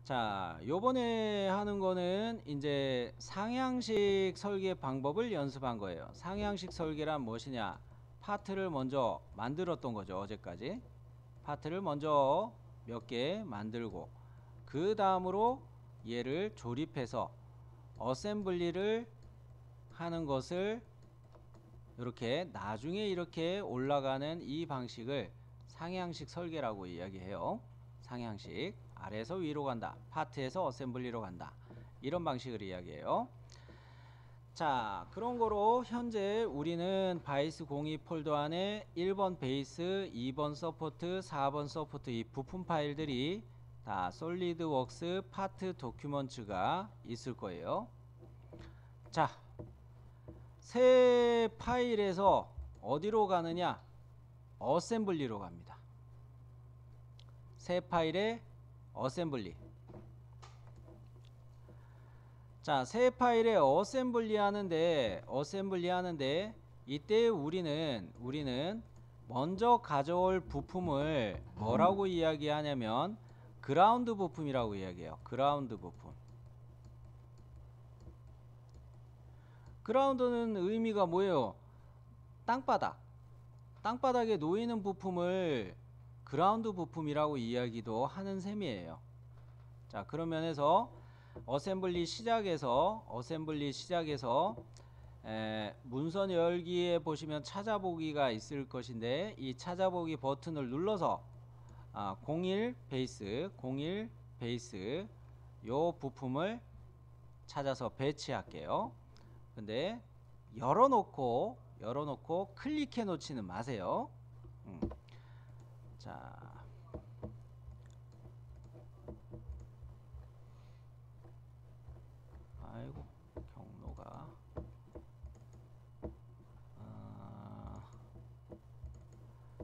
자, 요번에 하는 거는 이제 상향식 설계 방법을 연습한 거예요. 상향식 설계란 무엇이냐? 파트를 먼저 만들었던 거죠. 어제까지 파트를 먼저 몇 개 만들고 그 다음으로 얘를 조립해서 어셈블리를 하는 것을 이렇게 나중에 이렇게 올라가는 이 방식을 상향식 설계라고 이야기해요. 상향식, 아래에서 위로 간다, 파트에서 어셈블리로 간다, 이런 방식을 이야기해요. 자, 그런 거로 현재 우리는 바이스 02 폴더 안에 1번 베이스, 2번 서포트, 4번 서포트 이 부품 파일들이 다 솔리드웍스 파트 도큐먼트가 있을 거예요. 자, 새 파일에서 어디로 가느냐? 어셈블리로 갑니다. 새 파일에 어셈블리. 자, 새 파일에 어셈블리 하는데 이때 우리는 먼저 가져올 부품을 뭐라고 이야기하냐면 그라운드 부품이라고 이야기해요. 그라운드 부품. 그라운드는 의미가 뭐예요? 땅바닥에 놓이는 부품을 그라운드 부품이라고 이야기도 하는 셈이에요. 자, 그런 면에서 어셈블리 시작에서 문선 열기에 보시면 찾아보기가 있을 것인데 이 찾아보기 버튼을 눌러서 01 베이스 요 부품을 찾아서 배치할게요. 근데 열어놓고 클릭해 놓지는 마세요. 자, 아이고 경로가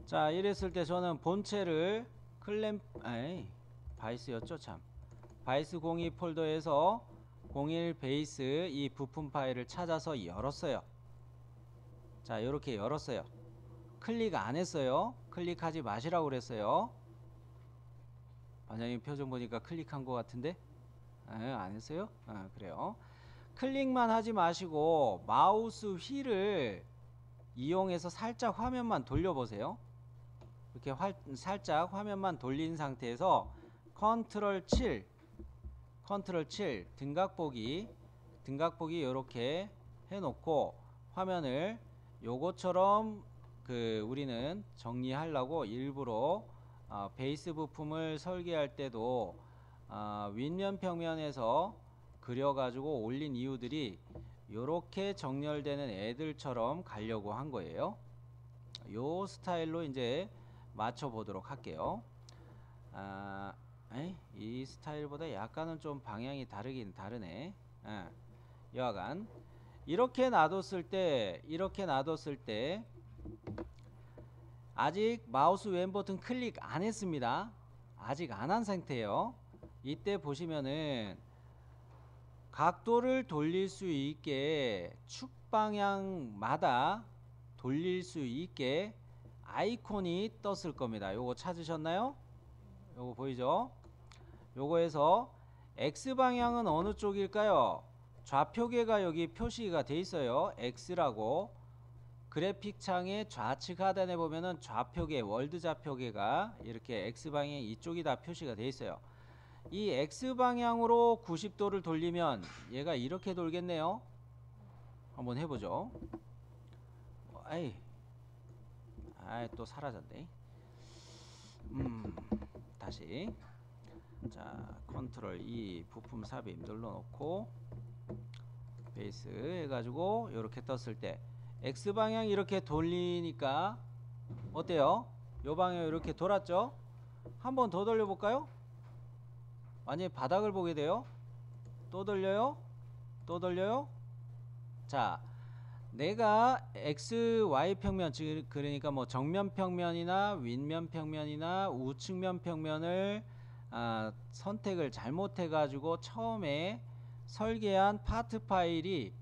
자, 이랬을 때 저는 본체를 바이스였죠. 참, 바이스 02 폴더에서 01 베이스 이 부품 파일을 찾아서 열었어요. 자, 이렇게 열었어요. 클릭 안 했어요. 클릭하지 마시라고 그랬어요. 반장님 표정 보니까 클릭한 것 같은데 안 했어요? 그래요. 클릭만 하지 마시고 마우스 휠을 이용해서 살짝 화면만 돌려보세요. 이렇게 살짝 화면만 돌린 상태에서 컨트롤 7 등각보기 이렇게 해놓고 화면을 요것처럼 우리는 정리하려고 일부러 베이스 부품을 설계할 때도 윗면 평면에서 그려가지고 올린 이유들이 요렇게 정렬되는 애들처럼 가려고 한 거예요. 요 스타일로 이제 맞춰 보도록 할게요. 이 스타일보다 약간은 좀 방향이 다르긴 다르네. 여하간 이렇게 놔뒀을 때 아직 마우스 왼 버튼 클릭 안 했습니다. 아직 안 한 상태예요. 이때 보시면은 각도를 돌릴 수 있게 축 방향마다 돌릴 수 있게 아이콘이 떴을 겁니다. 요거 찾으셨나요? 요거 보이죠? 요거에서 X방향은 어느 쪽일까요? 좌표계가 여기 표시가 돼 있어요. X라고. 그래픽 창의 좌측 하단에 보면은 좌표계, 월드 좌표계가 이렇게 X방향 이쪽이 다 표시가 돼 있어요. 이 X방향으로 90도를 돌리면 얘가 이렇게 돌겠네요. 한번 해보죠. 또 사라졌네. 다시. 자, 컨트롤 E 부품 삽입 눌러놓고 베이스 해가지고 이렇게 떴을 때 X방향 이렇게 돌리니까 어때요? 요 방향 이렇게 돌았죠? 한번 더 돌려볼까요? 완전히 바닥을 보게 돼요. 또 돌려요. 자, 내가 XY 평면, 그러니까 뭐 정면 평면이나 윗면 평면이나 우측면 평면을 선택을 잘못해 가지고 처음에 설계한 파트 파일이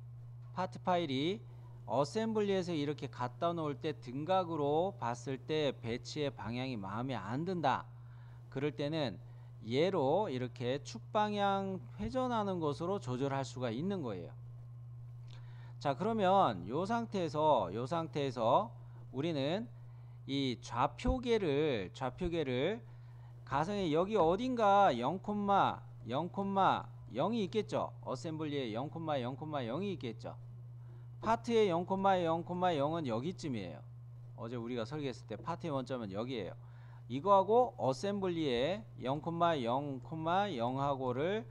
어셈블리에서 이렇게 갖다 놓을 때 등각으로 봤을 때 배치의 방향이 마음에 안 든다. 그럴 때는 얘로 이렇게 축방향 회전하는 것으로 조절할 수가 있는 거예요. 자, 그러면 요 상태에서 우리는 이 좌표계를 가상의 여기 어딘가 0,0,0이 있겠죠. 어셈블리에 0,0,0이 있겠죠. 파트의 0,0,0은 여기쯤이에요. 어제 우리가 설계했을 때 파트의 원점은 여기에요. 이거하고 어셈블리에 0,0,0하고를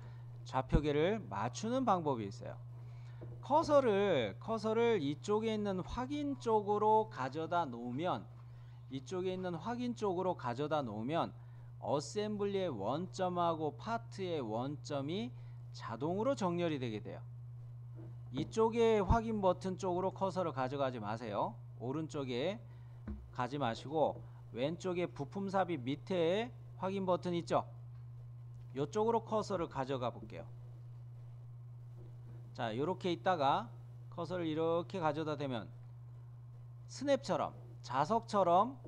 좌표계를 맞추는 방법이 있어요. 커서를 이쪽에 있는 확인 쪽으로 가져다 놓으면 어셈블리의 원점하고 파트의 원점이 자동으로 정렬이 되게 돼요. 이쪽에 확인 버튼 쪽으로 커서를 가져가지 마세요. 오른쪽에 가지 마시고 왼쪽에 부품 삽입 밑에 확인 버튼 있죠? 이쪽으로 커서를 가져가 볼게요. 자, 이렇게 있다가 커서를 이렇게 가져다 대면 스냅처럼 자석처럼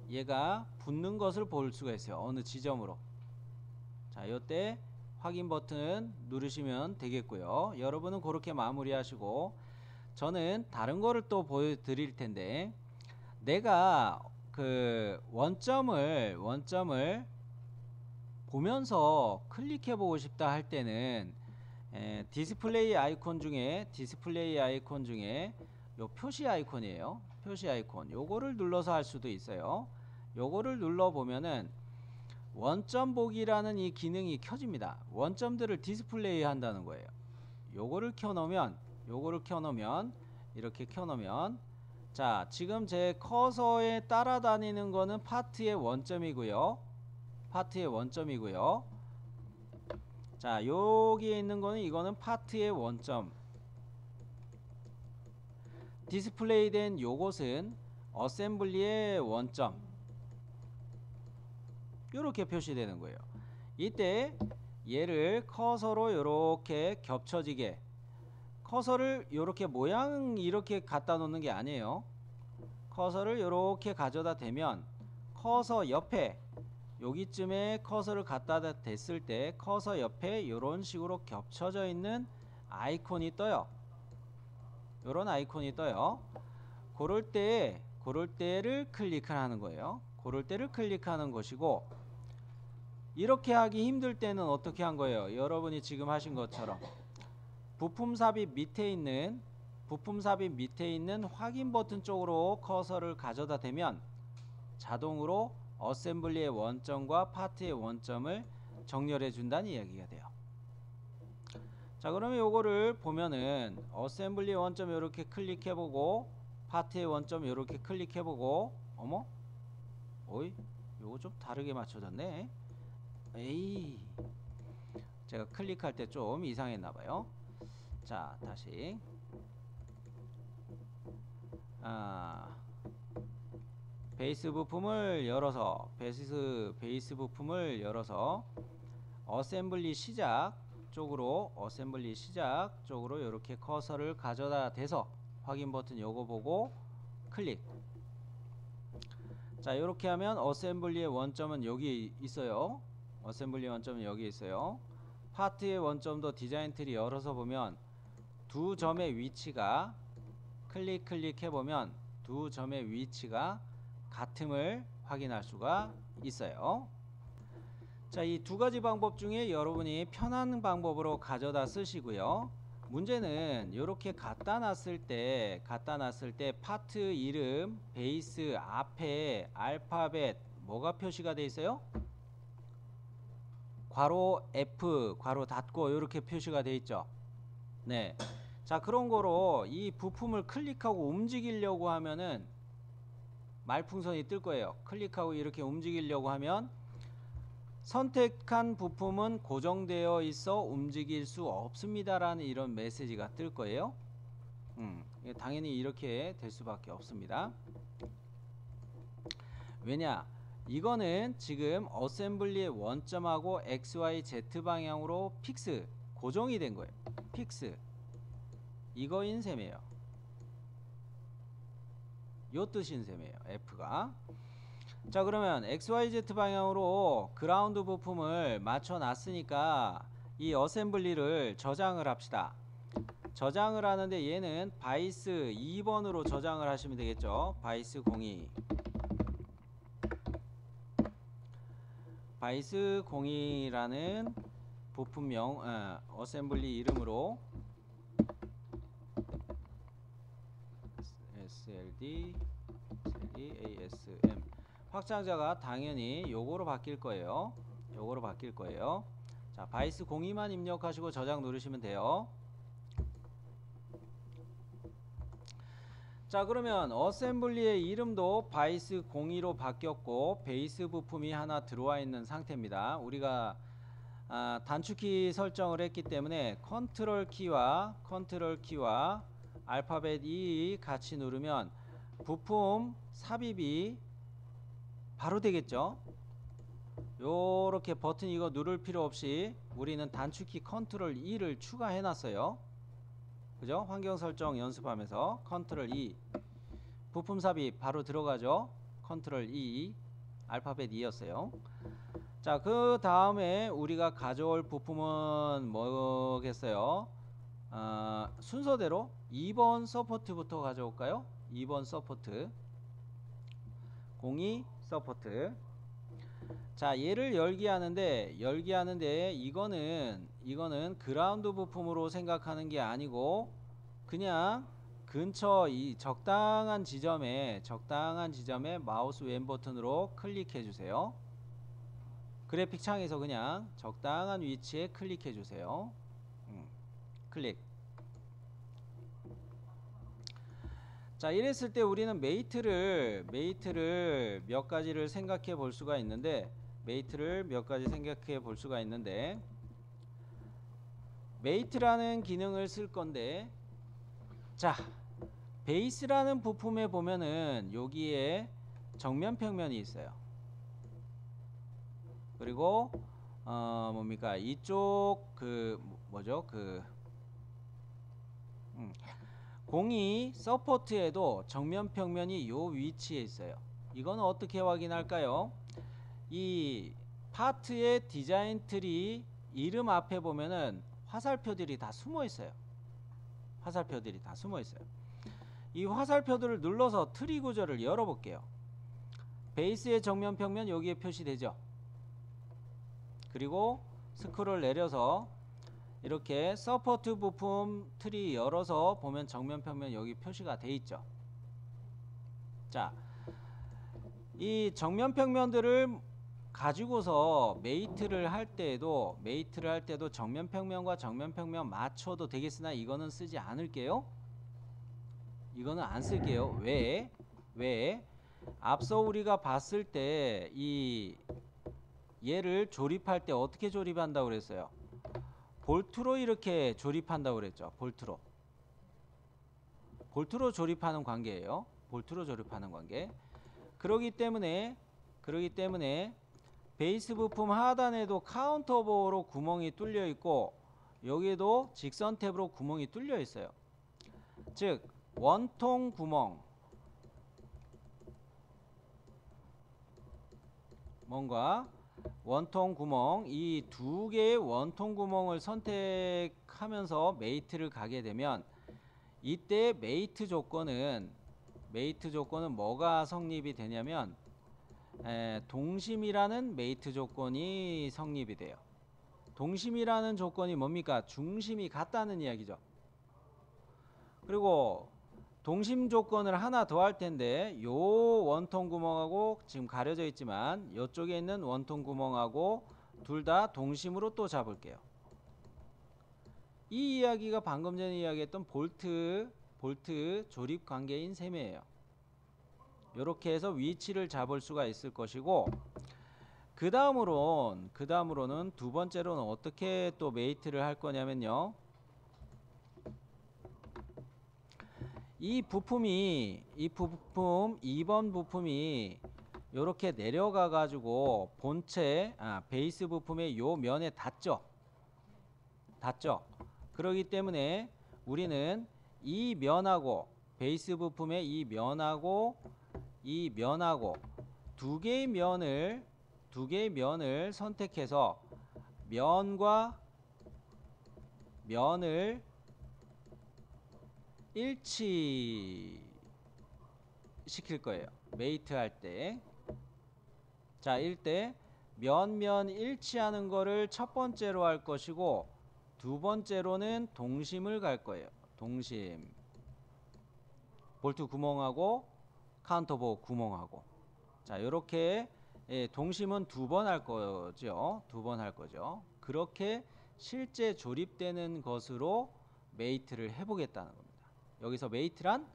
얘가 붙는 것을 볼 수가 있어요. 어느 지점으로. 자, 이때 확인 버튼 누르시면 되겠고요. 여러분은 그렇게 마무리하시고, 저는 다른 거를 또 보여드릴 텐데, 내가 그 원점을 보면서 클릭해 보고 싶다 할 때는 디스플레이 아이콘 중에 요 표시 아이콘이에요. 표시 아이콘 요거를 눌러서 할 수도 있어요. 요거를 눌러 보면은 원점 보기라는 이 기능이 켜집니다. 원점들을 디스플레이 한다는 거예요. 요거를 켜놓으면 이렇게 켜놓으면, 자, 지금 제 커서에 따라다니는 거는 파트의 원점이고요. 자, 여기에 있는 거는 이거는 파트의 원점. 디스플레이 된 요것은 어셈블리의 원점. 이렇게 표시되는 거예요. 이때 얘를 커서로 이렇게 겹쳐지게, 커서를 이렇게 모양 이렇게 갖다 놓는 게 아니에요. 커서를 이렇게 가져다 대면 커서 옆에 여기쯤에 커서를 갖다 댔을 때 커서 옆에 이런 식으로 겹쳐져 있는 아이콘이 떠요. 이런 아이콘이 떠요. 그럴 때를 클릭을 하는 거예요. 그럴 때를 클릭하는 것이고, 이렇게 하기 힘들 때는 어떻게 한 거예요? 여러분이 지금 하신 것처럼 부품 삽입 밑에 있는 확인 버튼 쪽으로 커서를 가져다 대면 자동으로 어셈블리의 원점과 파트의 원점을 정렬해 준다는 이야기가 돼요. 자, 그러면 요거를 보면은 어셈블리의 원점 이렇게 클릭해 보고 파트의 원점 이렇게 클릭해 보고, 어머? 어이? 요거 좀 다르게 맞춰졌네. 에이, 제가 클릭할 때 좀 이상했나 봐요. 자, 다시 베이스 부품을 열어서 어셈블리 시작 쪽으로 이렇게 커서를 가져다 대서 확인 버튼 요거 보고 클릭. 자, 이렇게 하면 어셈블리의 원점은 여기 있어요. 파트의 원점도 디자인 트리 열어서 보면 두 점의 위치가 클릭해 보면 두 점의 위치가 같음을 확인할 수가 있어요. 자, 이 두 가지 방법 중에 여러분이 편한 방법으로 가져다 쓰시고요. 문제는 이렇게 갖다 놨을 때 파트 이름 베이스 앞에 알파벳 뭐가 표시가 돼 있어요? 괄호 F 괄호 닫고 이렇게 표시가 돼 있죠. 네. 자, 그런 거로 이 부품을 클릭하고 움직이려고 하면은 말풍선이 뜰 거예요. 클릭하고 이렇게 움직이려고 하면 선택한 부품은 고정되어 있어 움직일 수 없습니다라는 이런 메시지가 뜰 거예요. 당연히 이렇게 될 수밖에 없습니다. 왜냐? 이거는 지금 어셈블리의 원점하고 XYZ 방향으로 픽스 고정이 된 거예요. 픽스 이거인 셈이에요. 요 뜻인 셈이에요. F가. 자, 그러면 XYZ 방향으로 그라운드 부품을 맞춰 놨으니까 이 어셈블리를 저장을 합시다. 저장을 하는데 얘는 바이스 2번으로 저장을 하시면 되겠죠. 바이스 02. 바이스 02라는 부품명 어셈블리 이름으로 SLD ASM 확장자가 당연히 요거로 바뀔 거예요. 요거로 바뀔 거예요. 자, 바이스 02만 입력하시고 저장 누르시면 돼요. 자, 그러면 어셈블리의 이름도 바이스 02로 바뀌었고 베이스 부품이 하나 들어와 있는 상태입니다. 우리가 단축키 설정을 했기 때문에 컨트롤 키와 알파벳 E 같이 누르면 부품 삽입이 바로 되겠죠. 요렇게 버튼 이거 누를 필요 없이 우리는 단축키 컨트롤 E를 추가해 놨어요. 그죠? 환경 설정 연습하면서 컨트롤 E 부품 삽입 바로 들어가죠. 컨트롤 E 알파벳 E였어요. 자, 그 다음에 우리가 가져올 부품은 뭐겠어요? 순서대로 2번 서포트부터 가져올까요? 2번 서포트 02 서포트. 자, 얘를 열기 하는데 이거는 그라운드 부품으로 생각하는 게 아니고 그냥 근처 이 적당한 지점에 마우스 왼 버튼으로 클릭해 주세요. 그래픽 창에서 그냥 적당한 위치에 클릭해 주세요. 클릭. 자, 이랬을 때 우리는 메이트를 몇 가지를 생각해 볼 수가 있는데 메이트라는 기능을 쓸 건데, 자, 베이스라는 부품에 보면은 여기에 정면 평면이 있어요. 그리고 뭡니까 이쪽 뭐죠 02 서포트에도 정면 평면이 요 위치에 있어요. 이건 어떻게 확인할까요? 이 파트의 디자인 트리 이름 앞에 보면은 화살표들이 다 숨어 있어요. 이 화살표들을 눌러서 트리 구조를 열어 볼게요. 베이스의 정면 평면 여기에 표시되죠. 그리고 스크롤 내려서 이렇게 서포트 부품 트리 열어서 보면 정면 평면 여기 표시가 돼 있죠. 자, 이 정면 평면들을 가지고서 메이트를 할 때에도 정면 평면과 정면 평면 맞춰도 되겠으나 이거는 쓰지 않을게요. 이거는 안 쓸게요. 왜? 앞서 우리가 봤을 때 이 얘를 조립할 때 어떻게 조립한다고 그랬어요? 볼트로 이렇게 조립한다고 그랬죠. 볼트로 조립하는 관계예요. 그러기 때문에 베이스 부품 하단에도 카운터보로 구멍이 뚫려 있고 여기에도 직선 탭으로 구멍이 뚫려 있어요. 즉 원통 구멍 이 두 개의 원통 구멍을 선택하면서 메이트를 가게 되면 이때 메이트 조건은 뭐가 성립이 되냐면 동심이라는 메이트 조건이 성립이 돼요. 동심이라는 조건이 뭡니까? 중심이 같다는 이야기죠. 그리고 동심 조건을 하나 더 할 텐데 요 원통 구멍하고 지금 가려져 있지만 이쪽에 있는 원통 구멍하고 둘 다 동심으로 또 잡을게요. 이 이야기가 방금 전에 이야기했던 볼트 조립 관계인 셈이에요. 이렇게 해서 위치를 잡을 수가 있을 것이고 그 다음으로는 두 번째로는 어떻게 또 메이트를 할 거냐면요. 이 부품 2번 부품이 이렇게 내려가 가지고 본체 베이스 부품의 요 면에 닿죠. 그렇기 때문에 우리는 이 면하고 베이스 부품의 이 면하고 두 개의 면을 선택해서 면과 면을 일치 시킬 거예요. 메이트 할 때. 자, 일때 면 일치하는 거를 첫 번째로 할 것이고 두 번째로는 동심을 갈 거예요. 동심. 볼트 구멍하고 카운터보 구멍하고. 자, 요렇게 동심은 두 번 할 거죠. 두 번 할 거죠. 그렇게 실제 조립되는 것으로 메이트를 해보겠다는 겁니다. 여기서 메이트란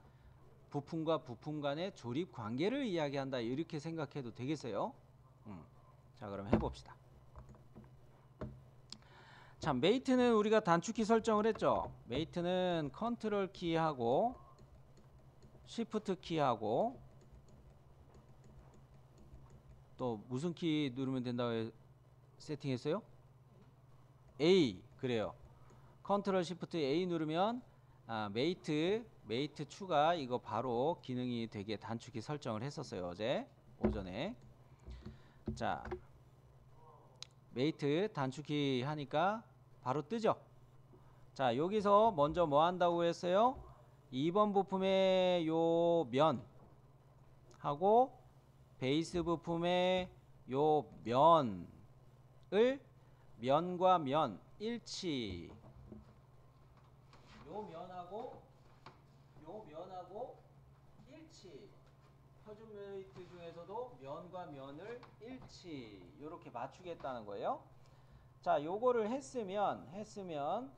부품과 부품 간의 조립 관계를 이야기한다. 이렇게 생각해도 되겠어요? 자, 그럼 해봅시다. 자, 메이트는 우리가 단축키 설정을 했죠. 메이트는 컨트롤 키하고 쉬프트 키하고 또 무슨 키 누르면 된다고 세팅했어요? A. 그래요. 컨트롤 쉬프트 A 누르면 메이트 추가 이거 바로 기능이 되게 단축키 설정을 했었어요. 어제 오전에. 자, 메이트 단축키 하니까 바로 뜨죠. 자, 여기서 먼저 뭐 한다고 했어요? 2번 부품의 요 면하고 베이스 부품의 요 면을 면과 면 일치, 요 면하고 일치. 표준 메이트 중에서도 면과 면을 일치 요렇게 맞추겠다는 거예요. 자, 요거를 했으면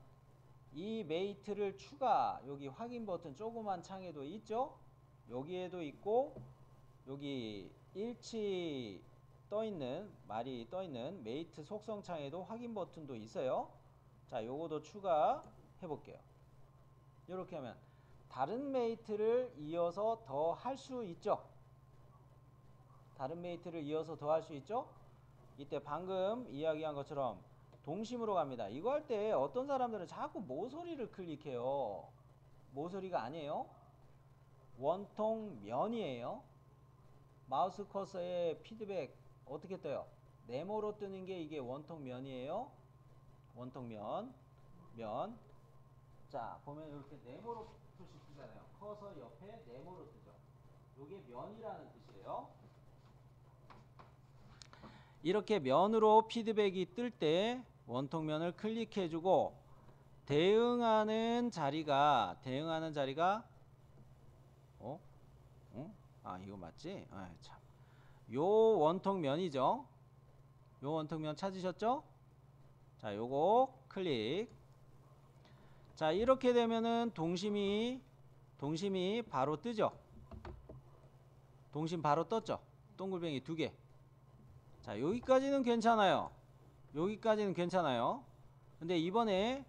이 메이트를 추가, 여기 확인 버튼 조그만 창에도 있죠. 여기에도 있고 여기 일치 떠있는 말이 떠있는 메이트 속성 창에도 확인 버튼도 있어요. 자, 요거도 추가 해볼게요. 이렇게 하면 다른 메이트를 이어서 더 할 수 있죠. 다른 메이트를 이어서 더 할 수 있죠. 이때 방금 이야기한 것처럼 동심으로 갑니다. 이거 할 때 어떤 사람들은 자꾸 모서리를 클릭해요. 모서리가 아니에요. 원통 면이에요. 마우스 커서의 피드백 어떻게 떠요? 네모로 뜨는 게 이게 원통 면이에요. 원통 면. 자, 보면 이렇게 네모로 표시 뜨잖아요. 커서 옆에 네모로 뜨죠. 이게 면이라는 뜻이에요. 이렇게 면으로 피드백이 뜰 때 원통면을 클릭해주고 대응하는 자리가 이거 맞지? 참. 요 원통면이죠. 요 원통면 찾으셨죠? 자, 요거 클릭. 자, 이렇게 되면은 동심이 바로 뜨죠. 동심 바로 떴죠. 동글뱅이 2개. 자, 여기까지는 괜찮아요. 근데 이번에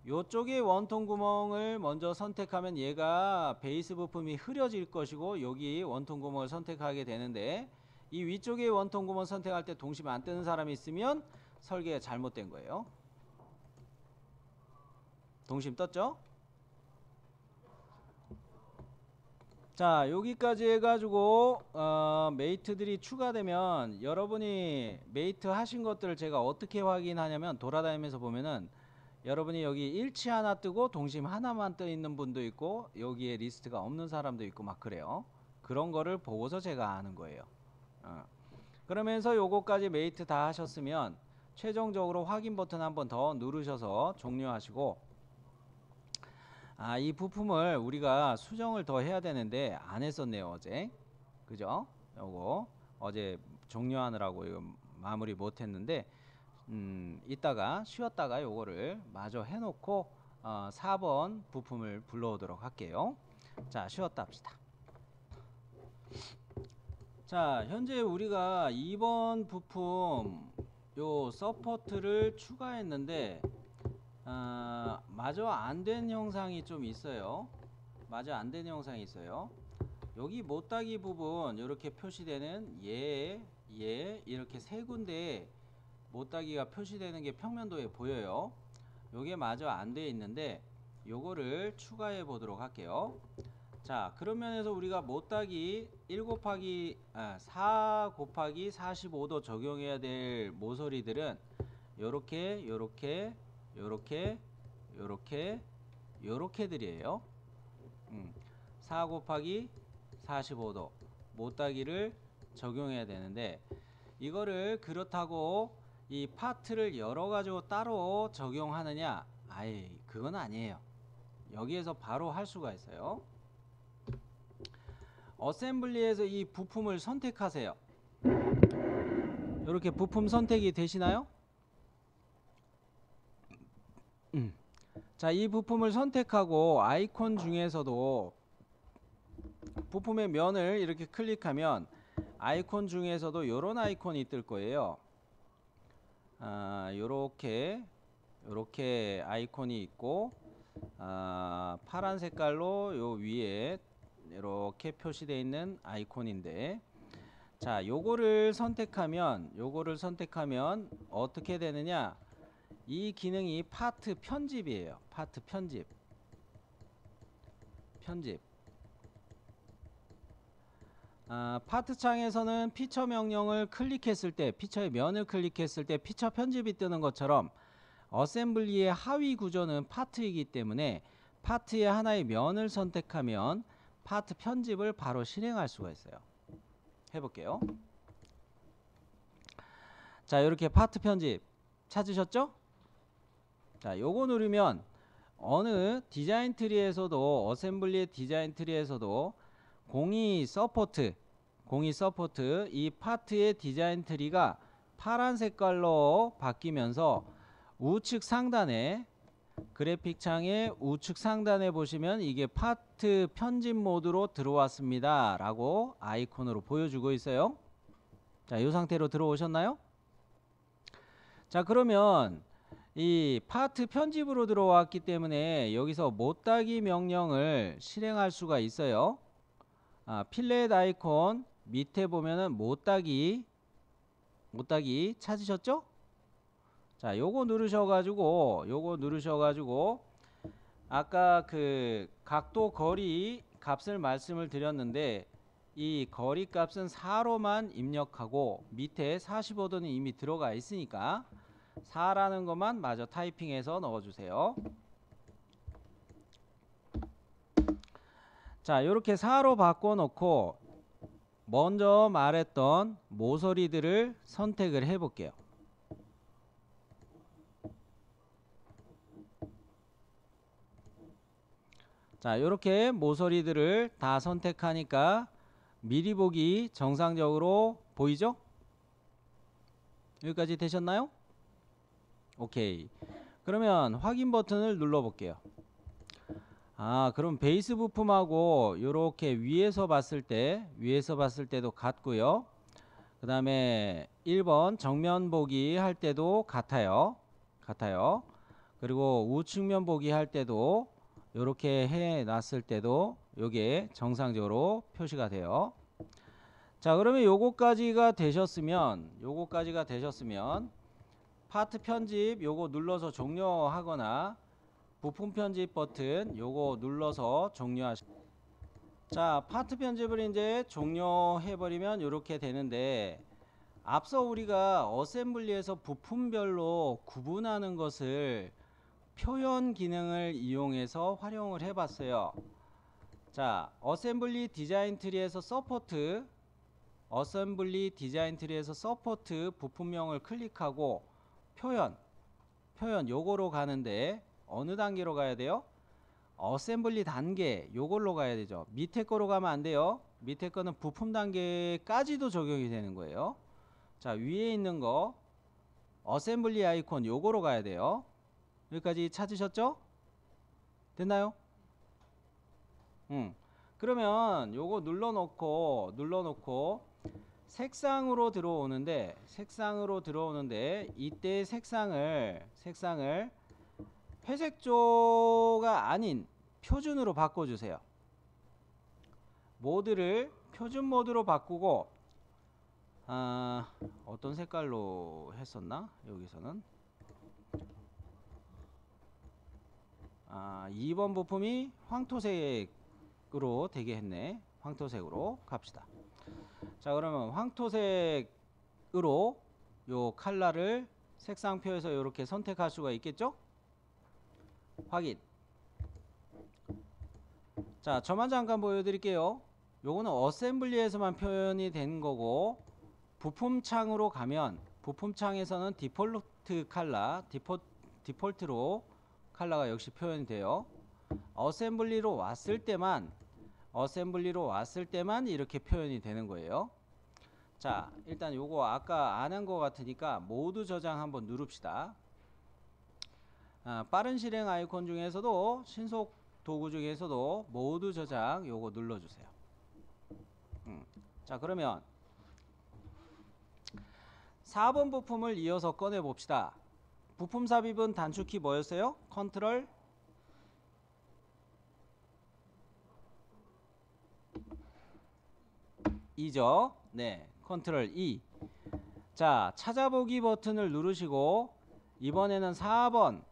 요쪽에 원통 구멍을 먼저 선택하면 얘가 베이스 부품이 흐려질 것이고 여기 원통 구멍을 선택하게 되는데 이 위쪽에 원통 구멍 선택할 때 동심 안 뜨는 사람이 있으면 설계가 잘못된 거예요. 동심 떴죠? 자, 여기까지 해가지고 메이트들이 추가되면 여러분이 메이트 하신 것들을 제가 어떻게 확인하냐면 돌아다니면서 보면은 여러분이 여기 일치 하나 뜨고 동심 하나만 떠 있는 분도 있고 여기에 리스트가 없는 사람도 있고 막 그래요. 그런 거를 보고서 제가 아는 거예요. 그러면서 요거까지 메이트 다 하셨으면 최종적으로 확인 버튼 한번 더 누르셔서 종료하시고 이 부품을 우리가 수정을 더 해야 되는데 안 했었네요. 어제. 그죠? 요거 어제 종료하느라고 이거 마무리 못 했는데 이따가 쉬었다가 요거를 마저 해놓고 4번 부품을 불러오도록 할게요. 자, 쉬었다 합시다. 자, 현재 우리가 2번 부품 요 서포트를 추가했는데 마저 안 된 형상이 좀 있어요. 여기 못따기 부분 이렇게 표시되는 이렇게 세 군데 못따기가 표시되는 게 평면도에 보여요. 요게 마저 안 돼 있는데 요거를 추가해 보도록 할게요. 자, 그런 면에서 우리가 못따기 4 곱하기 45도 적용해야 될 모서리들은 요렇게 요렇게 요렇게 요렇게 요렇게들이에요. 4 곱하기 45도 못따기를 적용해야 되는데, 이거를 그렇다고 이 파트를 여러 가지로 따로 적용하느냐? 아예 그건 아니에요. 여기에서 바로 할 수가 있어요. 어셈블리에서 이 부품을 선택하세요. 이렇게 부품 선택이 되시나요? 자, 이 부품을 선택하고 아이콘 중에서도 부품의 면을 이렇게 클릭하면 아이콘 중에서도 요런 아이콘이 뜰 거예요. 요렇게 아이콘이 있고, 파란 색깔로 요 위에 이렇게 표시되어 있는 아이콘인데, 자, 요거를 선택하면 어떻게 되느냐? 이 기능이 파트 편집이에요. 파트 편집. 파트 창에서는 피처 명령을 클릭했을 때, 피처의 면을 클릭했을 때 피처 편집이 뜨는 것처럼 어셈블리의 하위 구조는 파트이기 때문에 파트의 하나의 면을 선택하면 파트 편집을 바로 실행할 수가 있어요. 해볼게요. 자, 이렇게 파트 편집 찾으셨죠? 자, 요거 누르면 어느 디자인 트리에서도, 어셈블리의 디자인 트리에서도 공이 서포트 이 파트의 디자인 트리가 파란 색깔로 바뀌면서 우측 상단에, 그래픽 창의 우측 상단에 보시면 이게 파트 편집 모드로 들어왔습니다 라고 아이콘으로 보여주고 있어요. 자, 이 상태로 들어오셨나요? 자, 그러면 이 파트 편집으로 들어왔기 때문에 여기서 못따기 명령을 실행할 수가 있어요. 필렛 아이콘 밑에 보면은 못따기 찾으셨죠? 자, 요거 누르셔가지고 아까 그 각도 거리 값을 말씀을 드렸는데, 이 거리 값은 4로만 입력하고 밑에 45도는 이미 들어가 있으니까 4라는 것만 마저 타이핑해서 넣어주세요. 자, 요렇게 4로 바꿔놓고 먼저 말했던 모서리들을 선택을 해볼게요. 자, 요렇게 모서리들을 다 선택하니까 미리 보기 정상적으로 보이죠? 여기까지 되셨나요? 오케이. 그러면 확인 버튼을 눌러 볼게요. 그럼 베이스 부품하고 요렇게 위에서 봤을 때도 같고요. 그 다음에 1번 정면 보기 할 때도 같아요. 그리고 우측면 보기 할 때도 요렇게 해 놨을 때도 요게 정상적으로 표시가 돼요. 자, 그러면 요거까지가 되셨으면 파트 편집 요거 눌러서 종료하거나 부품 편집 버튼 요거 눌러서 자, 파트 편집을 이제 종료해 버리면 요렇게 되는데, 앞서 우리가 어셈블리에서 부품별로 구분하는 것을 표현 기능을 이용해서 활용을 해 봤어요. 자, 어셈블리 디자인 트리에서 서포트 부품명을 클릭하고 표현 요거로 가는데, 어느 단계로 가야 돼요? 어셈블리 단계 요걸로 가야 되죠. 밑에 거로 가면 안 돼요. 밑에 거는 부품 단계까지도 적용이 되는 거예요. 자, 위에 있는 거 어셈블리 아이콘 요거로 가야 돼요. 여기까지 찾으셨죠? 됐나요? 그러면 요거 눌러놓고 색상으로 들어오는데 이때 색상을 회색조가 아닌 표준으로 바꿔주세요. 모드를 표준 모드로 바꾸고, 어떤 색깔로 했었나? 여기서는 2번 부품이 황토색 황토색으로 되게 했네. 황토색으로 갑시다. 자, 그러면 황토색으로 요 칼라를 색상표에서 이렇게 선택할 수가 있겠죠? 확인. 자, 저만 잠깐 보여드릴게요. 요거는 어셈블리에서만 표현이 된 거고, 부품창으로 가면 부품창에서는 디폴트 칼라, 디폴트로 칼라가 역시 표현이 돼요. 어셈블리로 왔을 때만 이렇게 표현이 되는 거예요. 자, 일단 요거 아까 안 한 거 같으니까 모두 저장 한번 누릅시다. 빠른 실행 아이콘 중에서도 신속 도구 중에서도 모두 저장 요거 눌러주세요. 자, 그러면 4번 부품을 이어서 꺼내 봅시다. 부품 삽입은 단축키 뭐였어요? 컨트롤 E죠. 네, 컨트롤 E. 자, 찾아보기 버튼을 누르시고 이번에는 4번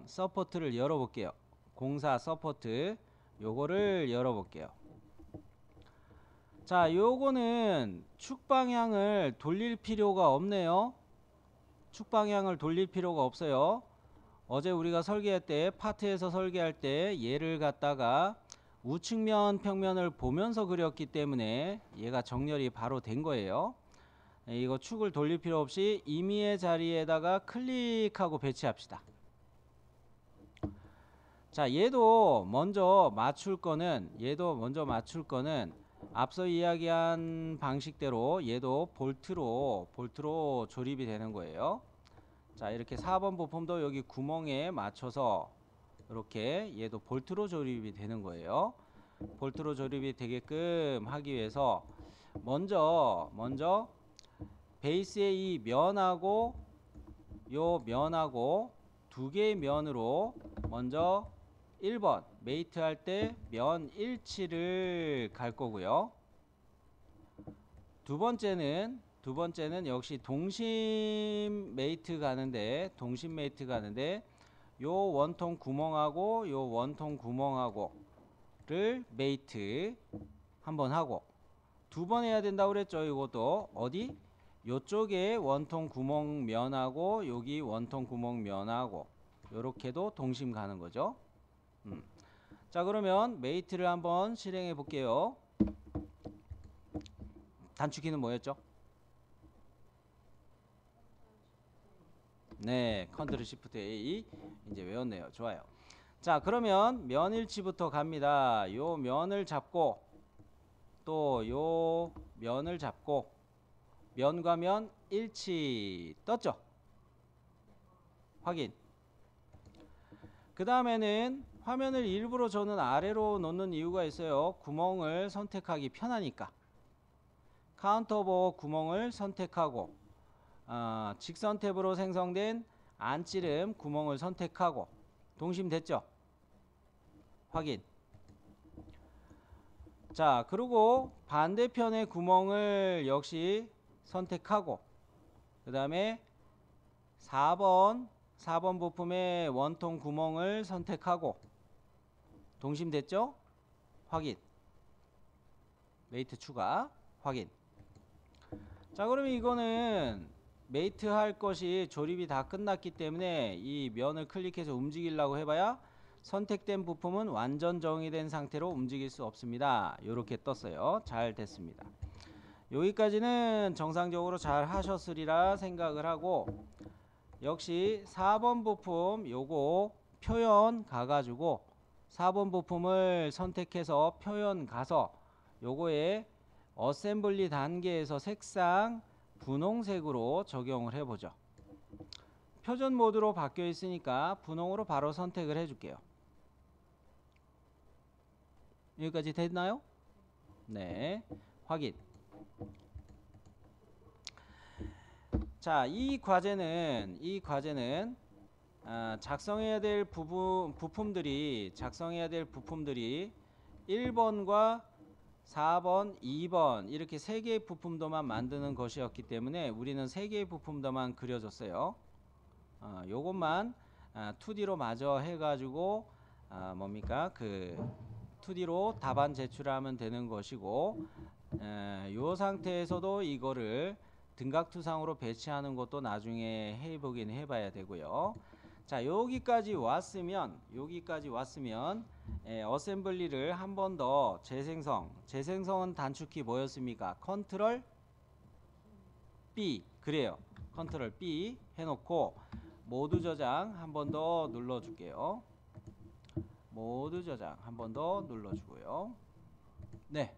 서포트를 열어볼게요. 공사 서포트 요거를 열어볼게요. 자, 요거는 축 방향을 돌릴 필요가 없네요. 축 방향을 돌릴 필요가 없어요. 어제 우리가 설계할 때, 파트에서 설계할 때 얘를 갖다가 우측면 평면을 보면서 그렸기 때문에 얘가 정렬이 바로 된 거예요. 이거 축을 돌릴 필요 없이 임의의 자리에다가 클릭하고 배치합시다. 자, 얘도 먼저 맞출 거는 앞서 이야기한 방식대로 얘도 볼트로 조립이 되는 거예요. 자, 이렇게 4번 부품도 여기 구멍에 맞춰서 이렇게 얘도 볼트로 조립이 되는 거예요. 볼트로 조립이 되게끔 하기 위해서 먼저 베이스의 이 면하고 요 면하고 두 개의 면으로 먼저 1번 메이트 할 때 면 일치를 갈 거고요. 두 번째는 역시 동심 메이트 가는데 요 원통 구멍하고 요 원통 구멍하고를 메이트 한번 하고, 두 번 해야 된다고 그랬죠. 이것도 어디 요쪽에 원통 구멍 면하고 여기 원통 구멍 면하고 요렇게도 동심 가는 거죠. 자, 그러면 메이트를 한번 실행해 볼게요. 단축키는 뭐였죠? 네, 컨트롤 시프트 A. 이제 외웠네요. 좋아요. 자, 그러면 면 일치부터 갑니다. 요 면을 잡고 또 요 면을 잡고 면과 면 일치 떴죠? 확인. 그 다음에는 화면을 일부러 저는 아래로 놓는 이유가 있어요. 구멍을 선택하기 편하니까. 카운터버 구멍을 선택하고 직선 탭으로 생성된 안찌름 구멍을 선택하고 동심 됐죠? 확인. 자, 그리고 반대편의 구멍을 역시 선택하고 그 다음에 4번 부품의 원통 구멍을 선택하고 동심 됐죠? 확인. 메이트 추가 확인. 자, 그러면 이거는 메이트 할 것이 조립이 다 끝났기 때문에 이 면을 클릭해서 움직이려고 해봐야 선택된 부품은 완전 정의된 상태로 움직일 수 없습니다. 이렇게 떴어요. 잘 됐습니다. 여기까지는 정상적으로 잘 하셨으리라 생각을 하고, 역시 4번 부품 요거 표현 가가지고 4번 부품을 선택해서 표현 가서 요거에 어셈블리 단계에서 색상 분홍색으로 적용을 해보죠. 표준 모드로 바뀌어 있으니까 분홍으로 바로 선택을 해줄게요. 여기까지 됐나요? 네, 확인. 자, 이 과제는 작성해야 될 부품들이 1번과 4번, 2번 이렇게 3개의 부품도만 만드는 것이었기 때문에 우리는 3개의 부품도만 그려줬어요. 요것만 2D로 마저 해가지고 뭡니까? 그 2D로 답안 제출하면 되는 것이고, 이 상태에서도 이거를 등각투상으로 배치하는 것도 나중에 해보긴 해봐야 되고요. 자, 여기까지 왔으면 어셈블리를 한 번 더 재생성은 단축키 뭐였습니까? 컨트롤 B. 그래요. 컨트롤 B 해놓고 모두 저장 한 번 더 눌러줄게요. 모두 저장 한 번 더 눌러주고요. 네.